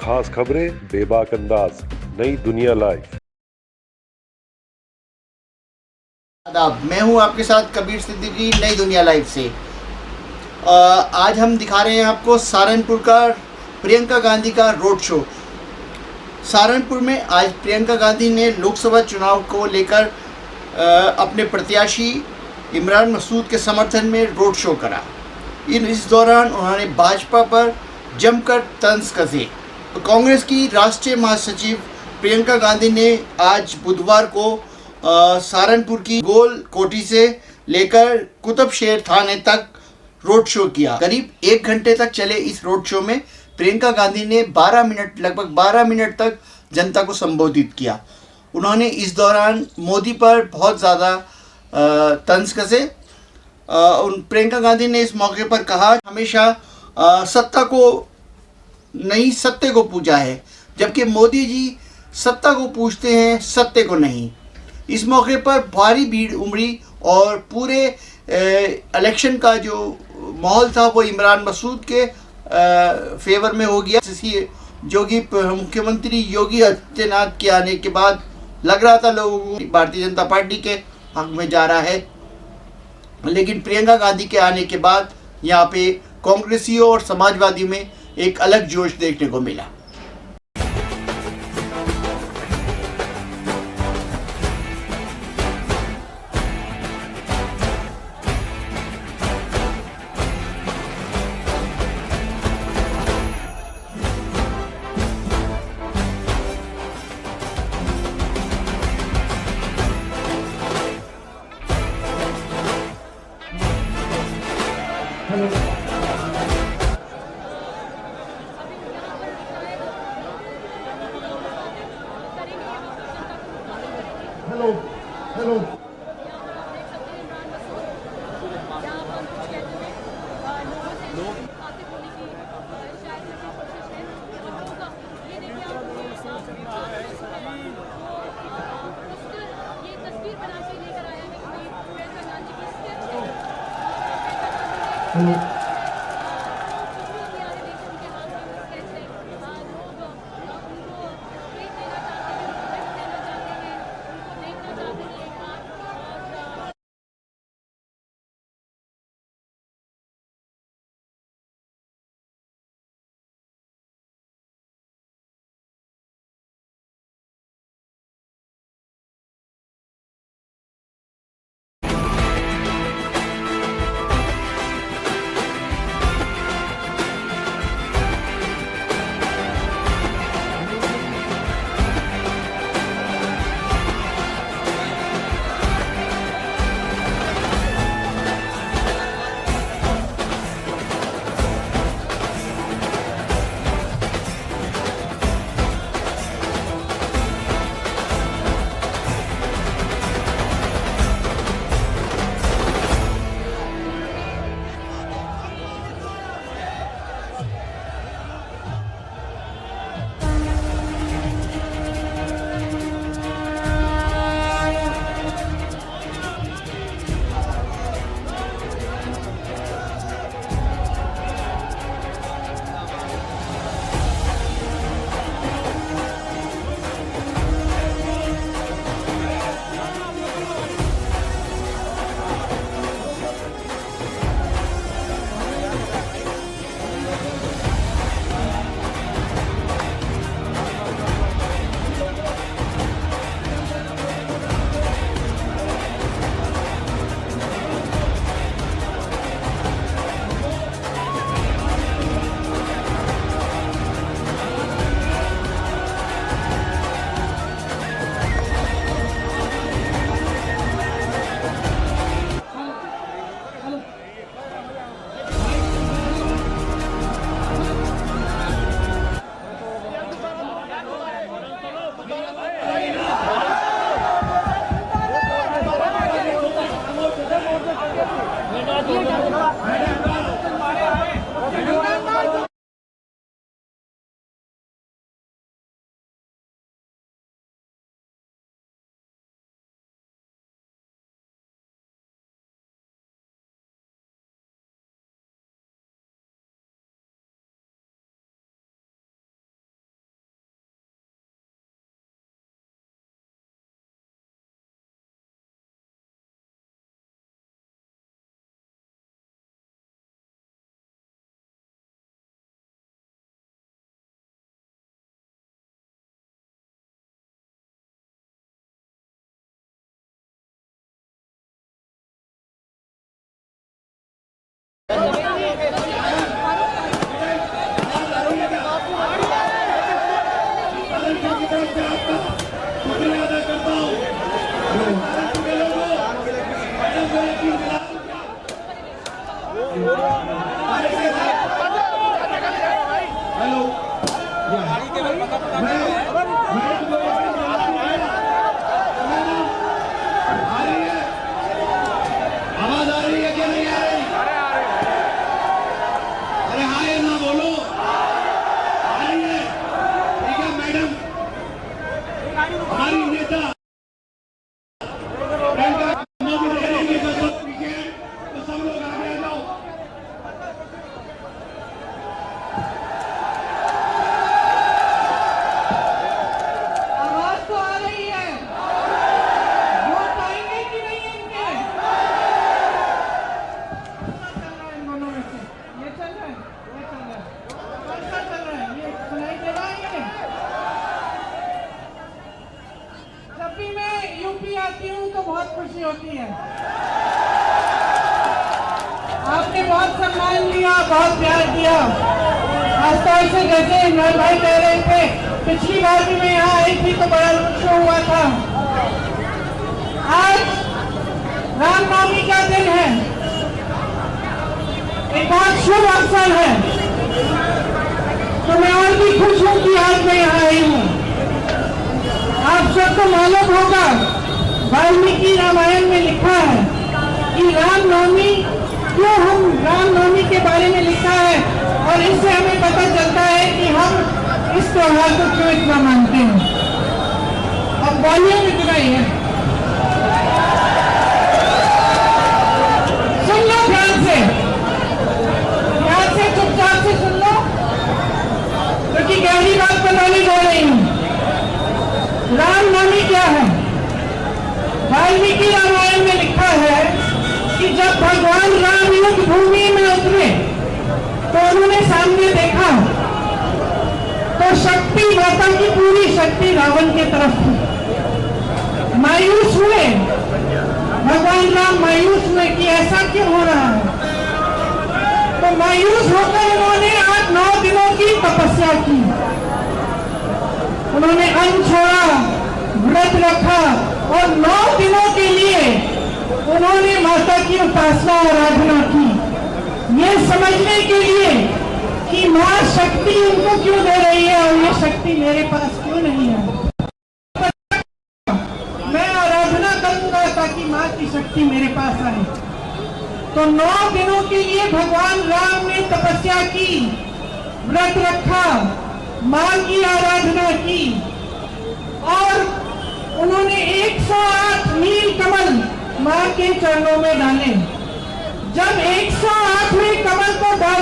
खास खबरें बेबाक अंदाज, नई दुनिया लाइव। आदाब, मैं हूं आपके साथ कबीर सिद्दीकी नई दुनिया लाइव से। आज हम दिखा रहे हैं आपको सहारनपुर का प्रियंका गांधी का रोड शो। सहारनपुर में आज प्रियंका गांधी ने लोकसभा चुनाव को लेकर अपने प्रत्याशी इमरान मसूद के समर्थन में रोड शो करा। इस दौरान उन्होंने भाजपा पर जमकर तंज कसे। कांग्रेस की राष्ट्रीय महासचिव प्रियंका गांधी ने आज बुधवार को सहारनपुर की गोल कोठी से लेकर कुतुबशेर थाने तक रोड शो किया। करीब 1 घंटे तक चले इस रोड शो में प्रियंका गांधी ने लगभग 12 मिनट तक जनता को संबोधित किया। उन्होंने इस दौरान मोदी पर बहुत ज़्यादा तंज कसे। प्रियंका गांधी ने इस मौके पर कहा, हमेशा सत्ता को नहीं सत्य को पूजा है, जबकि मोदी जी सत्ता को पूजते हैं, सत्य को नहीं। इस मौके पर भारी भीड़ उमड़ी और पूरे इलेक्शन का जो माहौल था वो इमरान मसूद के फेवर में हो गया। मुख्यमंत्री योगी आदित्यनाथ के आने के बाद लग रहा था लोगों को भारतीय जनता पार्टी के हक में जा रहा है, लेकिन प्रियंका गांधी के आने के बाद यहाँ पे कांग्रेसियों और समाजवादियों में एक अलग जोश देखने को मिला। हेलो खुशी होती है। आपने बहुत सम्मान दिया, बहुत प्यार दिया। खासतौर से जैसे इमरान भाई कह रहे थे, पिछली बार भी मैं यहाँ आई थी तो बड़ा रोड शो हुआ था। आज रामनवमी का दिन है, एक बहुत शुभ अवसर है, तो मैं और भी खुश हूँ कि आज मैं यहाँ आई हूँ। आप सबको मालूम होगा, वाल्मीकि रामायण में लिखा है कि रामनवमी, क्यों हम रामनवमी के बारे में लिखा है, और इससे हमें पता चलता है कि हम इस त्योहार को क्यों इतना मानते हैं। अब वॉल्यूम इतना ही है, सुन लो ध्यान से, चुपचाप से सुन लो, क्योंकि गहरी बात बताने जा रही हूँ। रामनवमी क्या है? वाल्मीकि रामायण में लिखा है कि जब भगवान राम युद्ध भूमि में उतरे तो उन्होंने सामने देखा तो शक्ति, माता की पूरी शक्ति रावण के तरफ थी। मायूस हुए भगवान राम, मायूस हुए कि ऐसा क्यों हो रहा है। तो मायूस होकर उन्होंने 8-9 दिनों की तपस्या की। उन्होंने अन्न छोड़ा, व्रत रखा और 9 दिनों के लिए उन्होंने माता की उपासना और आराधना की, ये समझने के लिए कि माँ शक्ति उनको क्यों दे रही है और ये शक्ति मेरे पास क्यों नहीं है। मैं आराधना करूंगा ताकि माँ की शक्ति मेरे पास आए। तो 9 दिनों के लिए भगवान राम ने तपस्या की, व्रत रखा, माँ की आराधना की और उन्होंने 108 नील कमल माँ के चरणों में डाले। जब 108वें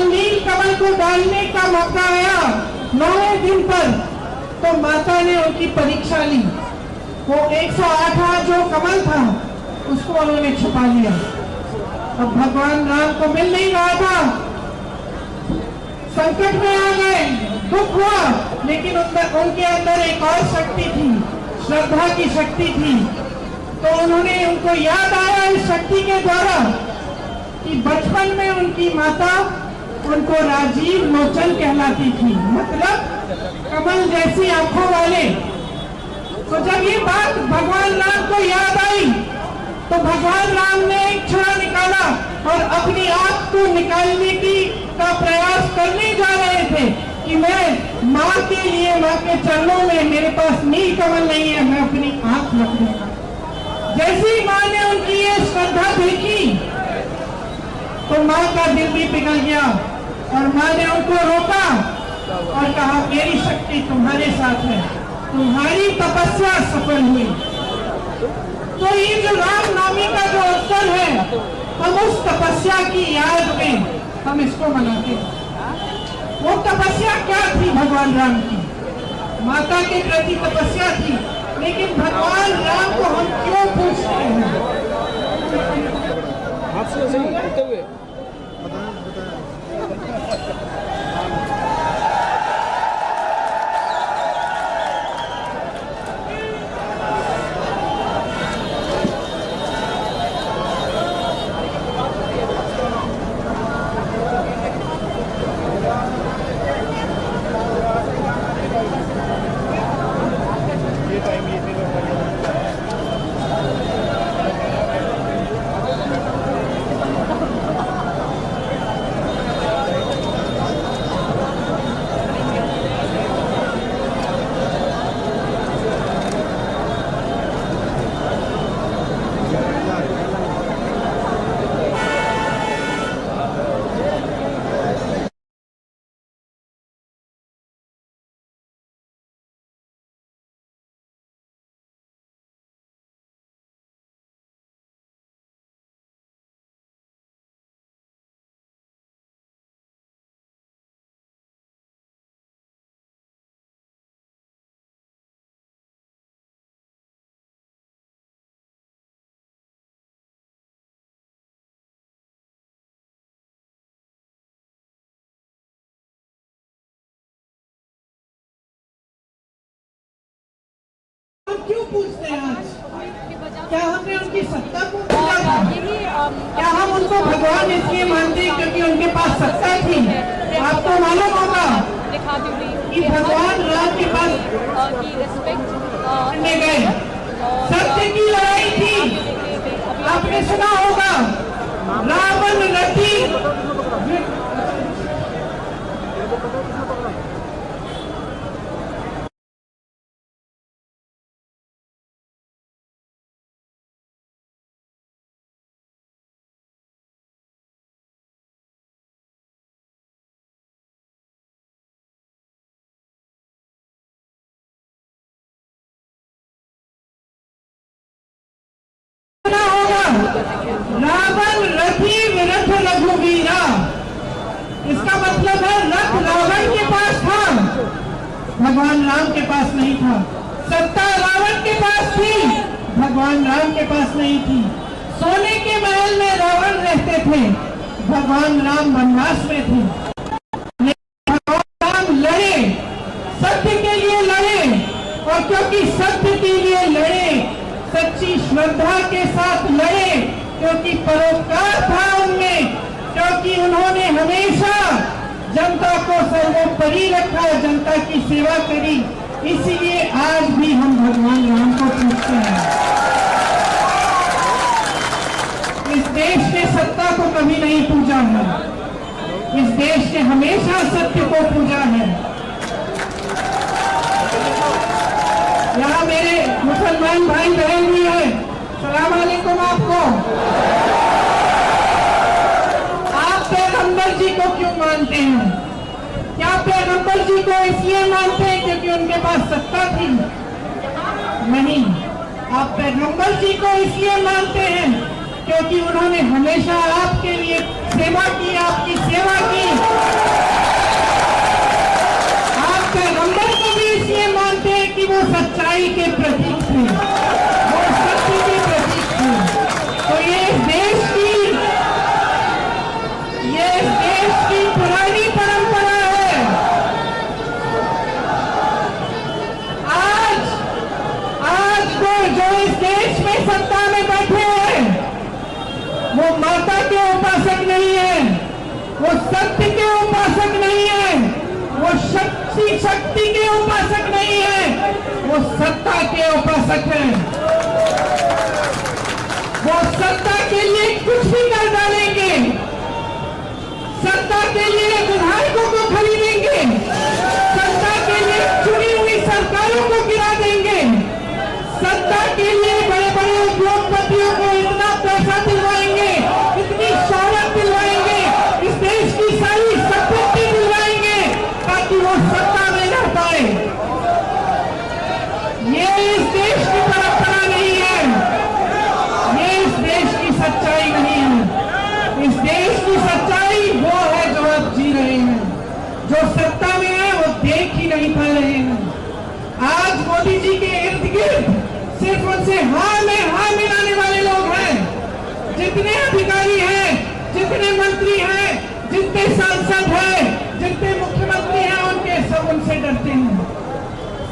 नील कमल को डालने का मौका आया 9वें दिन पर, तो माता ने उनकी परीक्षा ली। वो 108वां जो कमल था उसको उन्होंने छुपा लिया। अब भगवान राम को मिल नहीं रहा था, संकट में आ गए, दुख हुआ, लेकिन उनके अंदर एक और शक्ति थी, श्रद्धा की शक्ति थी। तो उन्होंने, उनको याद आया इस शक्ति के द्वारा कि बचपन में उनकी माता उनको राजीव लोचन कहलाती थी, मतलब कमल जैसी आंखों वाले। तो जब ये बात भगवान राम को याद आई तो भगवान राम ने एक छुरा निकाला और अपनी आंख को निकालने का प्रयास करने जा रहे थे कि मैं माँ के लिए, माँ के चरणों में मेरे पास नील कमल नहीं है, मैं अपनी आंख रख दूंगा। जैसे ही माँ ने उनकी ये श्रद्धा देखी तो माँ का दिल भी पिघल गया और माँ ने उनको रोका और कहा, मेरी शक्ति तुम्हारे साथ है, तुम्हारी तपस्या सफल हुई। तो ये जो रामनवमी का जो अवसर है, हम उस तपस्या की याद में हम इसको मनाते हैं। वो तपस्या क्या थी भगवान राम की? माता के प्रति तपस्या थी, लेकिन भगवान राम को हम क्यों पूछते हैं? क्यों पूछते हैं आज? क्या हमने उनकी सत्ता को पूजा था? क्या हम उनको भगवान इसलिए मानते हैं क्योंकि उनके पास सत्ता थी? आपको मालूम होगा कि भगवान राम के पास करने गए, सत्य की लड़ाई थी। आपने सुना होगा रावण रथी रावण रथी विरथ रघुवीरा। इसका मतलब है रथ रावण के पास था, भगवान राम के पास नहीं था। सत्ता रावण के पास थी, भगवान राम के पास नहीं थी। सोने के महल में रावण रहते थे, भगवान राम वनवास में थे। भगवान राम लड़े, सत्य के लिए लड़े, और क्योंकि सत्य के लिए लड़े, सच्ची श्रद्धा के साथ लड़े, क्योंकि परोपकार था उनमें, क्योंकि उन्होंने हमेशा जनता को सर्वोपरि रखा, जनता की सेवा करी। इसीलिए आज भी हम भगवान राम को पूजते हैं। इस देश के सत्ता को कभी नहीं पूजा है, इस देश ने हमेशा सत्य को पूजा है। यहाँ मेरे मुसलमान भाई बहन भी है, सलाम अलैकुम आपको। आप पैगंबर जी को क्यों मानते हैं? क्या पैगंबर जी को इसलिए मानते हैं क्योंकि उनके पास सत्ता थी? नहीं, आप पैगंबर जी को इसलिए मानते हैं क्योंकि उन्होंने हमेशा आपके लिए सेवा की, आपकी सेवा की। आप पैगंबर को भी इसलिए मानते हैं कि वो सच्चाई के प्रतीक थे, वो सत्य के प्रतीक थे। तो ये देश की पुरानी परंपरा है। आज जो इस देश में सत्ता में बैठे हैं, वो माता के उपासक नहीं है, वो सत्य के उपासक नहीं है, वो शक्ति के उपासक नहीं है, वो सत्ता के उपासक है। वो सत्ता के लिए कुछ भी कर डालेंगे, सत्ता के लिए विधायकों को खरीदेंगे, सत्ता के लिए चुनी हुई सरकारों को गिरा देंगे, सत्ता के लिए बड़े बड़े उद्योगपतियों को इतना पैसा दिलवाएंगे, इतनी शौहरत दिलवाएंगे, इस देश की सारी संपत्ति दिलवाएंगे ताकि वो सत्ता में रह पाए। ये इस देश की परंपरा नहीं है, ये इस देश की सच्चाई नहीं है। इस देश की सच्चाई वो है जो आप जी रहे हैं, जो सत्ता में है वो देख ही नहीं पा रहे हैं। आज मोदी जी के इर्द गिर्द सिर्फ उनसे हाँ में हाँ मिलाने वाले लोग हैं। जितने अधिकारी हैं, जितने मंत्री हैं, जितने सांसद हैं, जितने मुख्यमंत्री हैं, उनके सब उनसे डरते हैं।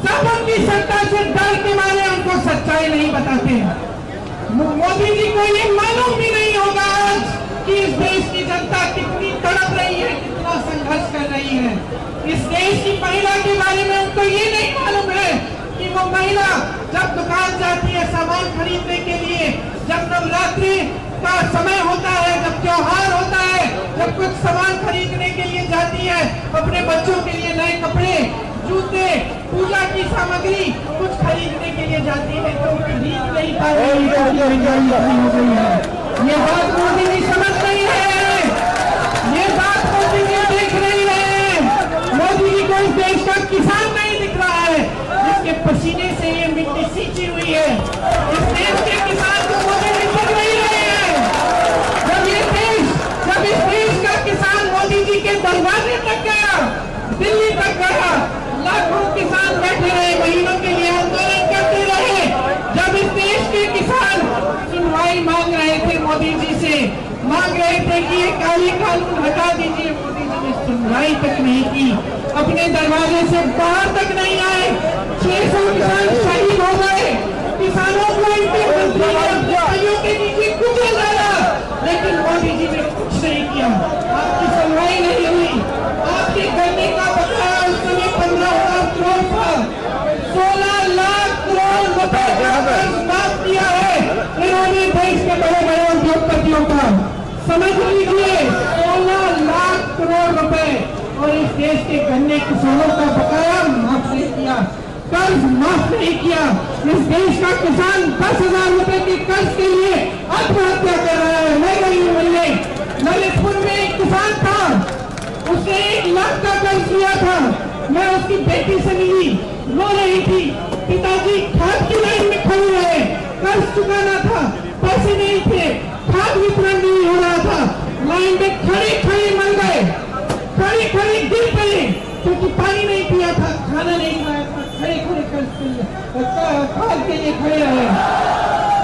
सब उनकी सत्ता से डर के मारे उनको सच्चाई नहीं बताते। मोदी जी को ये मालूम भी नहीं होगा आज कि इस देश की जनता कितनी तड़प रही है, कितना संघर्ष कर रही है। इस देश की महिला के बारे में उनको ये नहीं मालूम है कि वो महिला जब दुकान जाती है सामान खरीदने के लिए, जब नवरात्रि का समय होता है, जब त्योहार होता है, जब कुछ सामान खरीदने के लिए जाती है, अपने बच्चों के लिए नए कपड़े, जूते, पूजा की सामग्री कुछ खरीदने के लिए जाती है तो खरीद नहीं पा रही है, महंगाई हो गई है। ये बात मोदी जी समझ नहीं रहे, ये बात मोदी जी देख नहीं रहे। मोदी जी को इस देश का किसान नहीं दिख रहा है, जिसके पसीने से ये मिट्टी सींची हुई है। इस देश के किसान को मोदी जी दिख नहीं रहे हैं। जब इस देश का किसान मोदी जी के दरवाजे तक गया, दिल्ली तक गया, लाखों किसान बैठे रहे, महीनों के लिए आंदोलन करते रहे। जब इस देश के किसान सुनवाई मांग रहे थे मोदी जी से, मांग रहे थे कि ये काली कानून हटा दीजिए, मोदी जी ने सुनवाई तक नहीं की, अपने दरवाजे से बाहर तक नहीं आए। 600 किसान शहीद हो गए, किसानों को ने अपने भाइयों के नीचे कुचल डाला, लेकिन मोदी जी ने कुछ नहीं किया। आपकी सुनवाई नहीं हुई। आपके गन्ने का बकाया उस समय 15,000 करोड़ था। 16 लाख करोड़ रुपए का कर्ज माफ किया है इन्होंने देश के बड़े बड़े उद्योगपतियों का। समझ लीजिए, 16 लाख करोड़ रुपए, और इस देश के गन्ने किसानों का बकाया माफ नहीं किया, कर्ज माफ नहीं किया। इस देश का किसान 10,000 रुपए के कर्ज के लिए आत्महत्या कर रहा है। मैं गई मिलने ललितपुर में एक किसान था, उसने 1 लाख का कर्ज लिया था। मैं उसकी बेटी से मिली, रो रही थी, पिताजी खाद की लाइन में खड़े रहे, कर्ज चुकाना था, पैसे नहीं थे, खाद वितरण नहीं हो रहा था, लाइन में खड़े खड़े मर गए, खड़े खड़े गिर पड़े, क्योंकि पानी नहीं पिया था, खाना नहीं खाया था, खड़े खड़े खाद के लिए खड़े रहे।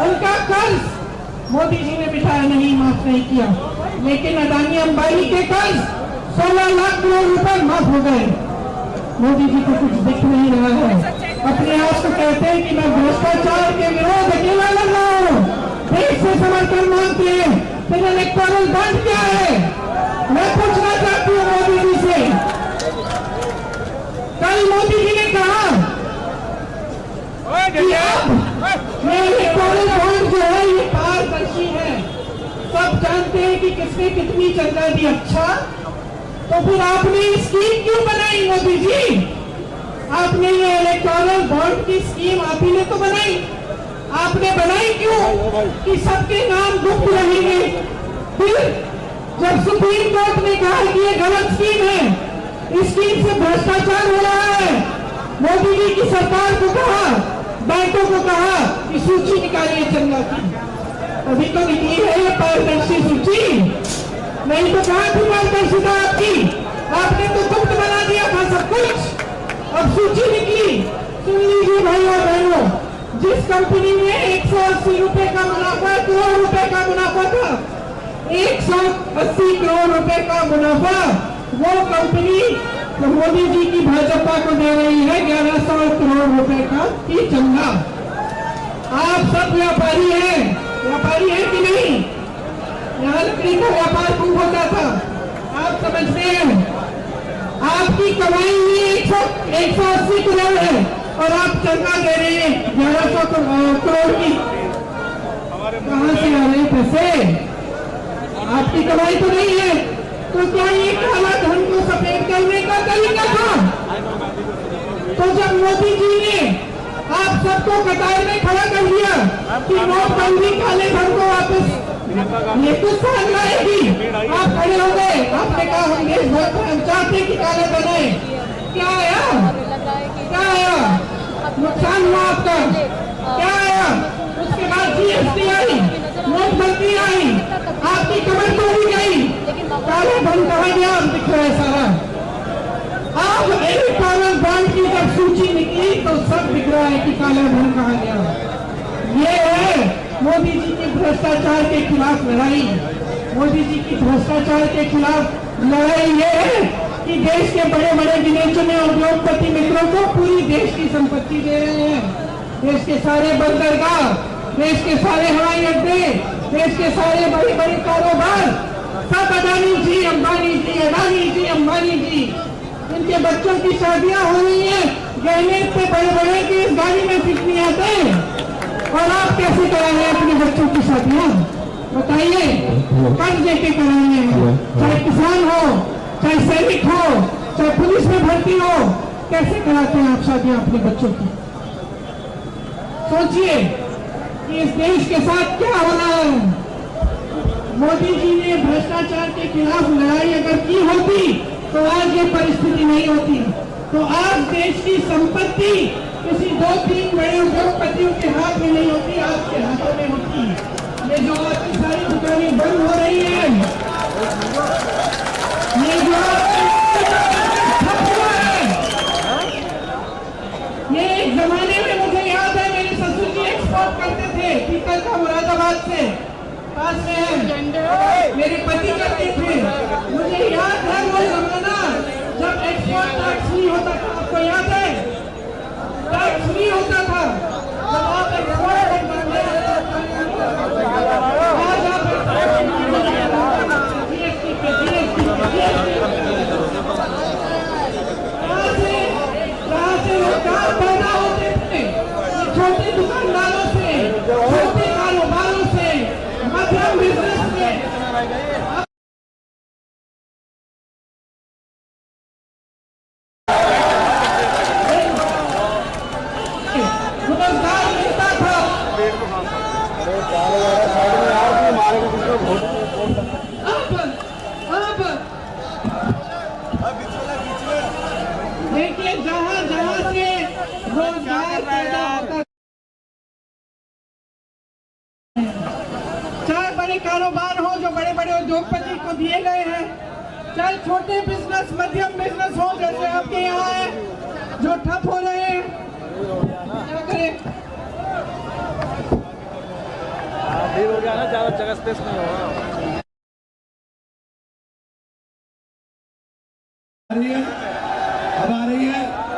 उनका कर्ज मोदी जी ने बिठाया नहीं, माफ नहीं किया, लेकिन अदानी अंबानी के कर्ज 16 लाख करोड़ रुपए माफ हो गए। मोदी जी को कुछ दिख नहीं रहा है। अपने आप को कहते हैं कि मैं भ्रष्टाचार के विरोध अकेला लड़ रहा हूँ, देश से समर्थन मांगते हैं, फिर इलेक्टोरल बॉन्ड क्या है? मैं पूछना चाहती हूँ मोदी जी से। कल मोदी जी ने कहा कि अब ये इलेक्टोरल बॉन्ड जो है ये पारदर्शी है, सब जानते हैं कि किसने कितनी चंदा दी। अच्छा, तो फिर आपने स्कीम क्यों बनाई मोदी जी? आपने ये इलेक्टोरल बॉन्ड की स्कीम आप ही ने तो बनाई। आपने बनाई क्यों? कि सबके नाम गुप्त रहेंगे। फिर जब सुप्रीम कोर्ट ने कहा कि ये गलत स्कीम है, इस स्कीम से भ्रष्टाचार हो रहा है, मोदी जी की सरकार को कहा, बैंकों को कहा कि सूची निकालिए चंदा की। अभी तो निकली है ये पारदर्शी सूची, नहीं तो कहां थी पारदर्शिता आपकी? आपने तो गुप्त बना दिया था सब कुछ। अब सूची निकली, सुन लीजिए भाइयों और बहनों, जिस कंपनी में 180 रुपए का मुनाफा, करोड़ रुपए का मुनाफा था, 180 करोड़ रुपए का मुनाफा, वो कंपनी तो मोदी जी की भाजपा को दे रही है 1100 करोड़ रुपए का की चंदा। आप सब व्यापारी हैं, व्यापारी हैं कि नहीं? यहाँ लकड़ी का व्यापार खूब होता था, आप समझते हैं। आपकी कमाई हुई 180 करोड़ है और आप चंदा दे रहे हैं 1100 करोड़ की। कहां से आ रहे पैसे? आपकी कमाई तो नहीं है, तो क्या ये काला धन को सफेद करने का तरीका था? तो जब मोदी जी ने आप सबको कतार में खड़ा कर दिया कि नोटबंदी काले धन को वापस ये कुछ साल लाएगी, आप खड़े हो गए, आपने कहा हम देश भर में हम चाहते कि काले धन आए। क्या आया? क्या आया? नुकसान हुआ आपका। क्या आया? उसके बाद जीएसटी आई, नोटबंदी आई, आपकी कमर तोड़ी गई, काले धन कहा गया, अब दिख रहा है सारा। अब इलेक्टोरल बॉन्ड की जब सूची निकली तो सब दिख रहा है कि काला धन कहा गया। ये है मोदी जी की भ्रष्टाचार के खिलाफ लड़ाई। मोदी जी की भ्रष्टाचार के खिलाफ लड़ाई ये है कि देश के बड़े बड़े गिने चुने उद्योगपति मित्रों को पूरी देश की संपत्ति दे रहे हैं। देश के सारे बंदरगाह, देश के सारे हवाई अड्डे, देश के सारे बड़े बड़े कारोबार सब अडानी जी, अंबानी जी, अडानी जी, अंबानी जी। इनके बच्चों की शादियां हो रही हैं, गहने इतने बड़े बड़े कि इस गाड़ी में फिट नहीं आते। और आप कैसे कराएंगे अपने बच्चों की शादियां? बताइए, कर्ज देके कराएंगे? चाहे किसान हो, चाहे सैनिक हो, चाहे पुलिस में भर्ती हो, कैसे कराते हैं आप शादियां अपने बच्चों की? सोचिए कि इस देश के साथ क्या हो रहा है। मोदी जी ने भ्रष्टाचार के खिलाफ लड़ाई अगर की होती तो आज ये परिस्थिति नहीं होती। तो आज देश की संपत्ति किसी 2-3 बड़े उद्योगपतियों के हाथ में नहीं होती, आपके हाथों में होती। ये जो आपकी सारी दुकानें बंद हो रही है, ये जो ठप हुआ है, ये एक जमाने में मुझे याद है मेरे ससुर जी एक्सपोर्ट करते थे पीतल का, मुरादाबाद से पास में है, मेरे पति करते थे। मुझे याद है वो जमाना जब एक्सपोर्ट टैक्स नहीं होता था, आपको याद है? टैक्स नहीं होता था, जब आप एक्सपोर्ट देखिए जहाँ जहाँ से रोजगार पैदा होता है, चाहे बड़े कारोबार हो जो बड़े बड़े उद्योगपति को दिए गए हैं, चाहे छोटे बिजनेस मध्यम बिजनेस हो जैसे आपके यहाँ है जो ठप हो रहे हैं, क्या करें? देर हो गया ना, ज्यादा जगह स्पेस नहीं होगा। अब आ रही है